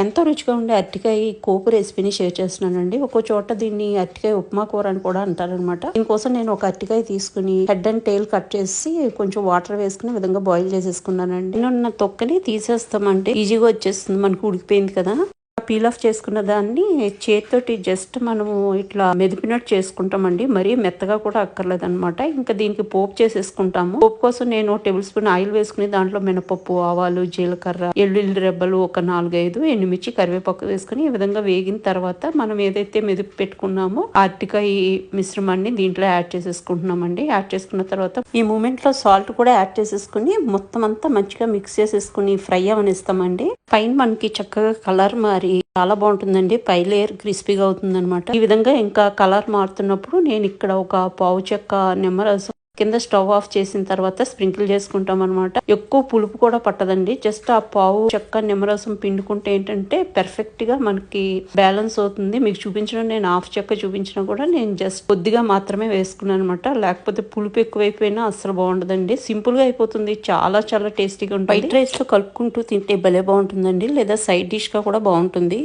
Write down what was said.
ఎంతో రుచిగా ఉండే అరటికాయ కోపు రెసిపీని షేర్ చేస్తున్నానండి. ఒక్కో చోట దీన్ని అరటికాయ ఉప్మా కూర అని కూడా అంటారనమాట. దీనికోసం నేను ఒక అరటికాయ తీసుకుని హెడ్ అండ్ టైల్ కట్ చేసి కొంచెం వాటర్ వేసుకుని విధంగా బాయిల్ చేసేసుకున్నానండి. నేను తొక్కని తీసేస్తామంటే ఈజీగా వచ్చేస్తుంది, మనకు ఉడికిపోయింది కదా. పీల్ ఆఫ్ చేసుకున్న దాన్ని చేతితోటి జస్ట్ మనము ఇట్లా మెదిపినట్టు చేసుకుంటామండి. మరీ మెత్తగా కూడా అక్కర్లేదనమాట. ఇంకా దీనికి పోపు చేసేసుకుంటాము. పోపు కోసం నేను టేబుల్ స్పూన్ ఆయిల్ వేసుకుని దాంట్లో మినపప్పు, ఆవాలు, జీలకర్ర, ఎల్లుల్లి రెబ్బలు ఒక 4-5 ఎండుమిర్చి, కరివేపాకు వేసుకుని ఈ విధంగా వేగిన తర్వాత మనం ఏదైతే మెదిపి పెట్టుకున్నామో అరటికాయ మిశ్రమాన్ని దీంట్లో యాడ్ చేసేసుకుంటున్నామండి. యాడ్ చేసుకున్న తర్వాత ఈ మూమెంట్ లో సాల్ట్ కూడా యాడ్ చేసేసుకుని మొత్తం అంతా మంచిగా మిక్స్ చేసేసుకుని ఫ్రై అవనిస్తామండి. పైన మనకి చక్కగా కలర్ మారి చాలా బాగుంటుందండి. పై లేయర్ క్రిస్పీగా అవుతుంది అనమాట. ఈ విధంగా ఇంకా కలర్ మారుతున్నప్పుడు నేను ఇక్కడ ఒక పావు చెక్క నిమ్మరసం కింద స్టవ్ ఆఫ్ చేసిన తర్వాత స్ప్రింకిల్ చేసుకుంటాం అనమాట. ఎక్కువ పులుపు కూడా పట్టదండి. జస్ట్ ఆ పావు చెక్క నిమ్మరసం పిండుకుంటే ఏంటంటే పర్ఫెక్ట్ గా మనకి బ్యాలెన్స్ అవుతుంది. మీకు చూపించడం నేను హాఫ్ చెక్క చూపించినా కూడా నేను జస్ట్ కొద్దిగా మాత్రమే వేసుకున్నాను అనమాట. లేకపోతే పులుపు ఎక్కువైపోయినా అసలు బాగుండదండి. సింపుల్ గా అయిపోతుంది. చాలా చాలా టేస్టీగా ఉంటుంది. వైట్ రైస్ లో కలుపుకుంటూ తింటే భలే బాగుంటుందండి. లేదా సైడ్ డిష్ గా కూడా బాగుంటుంది.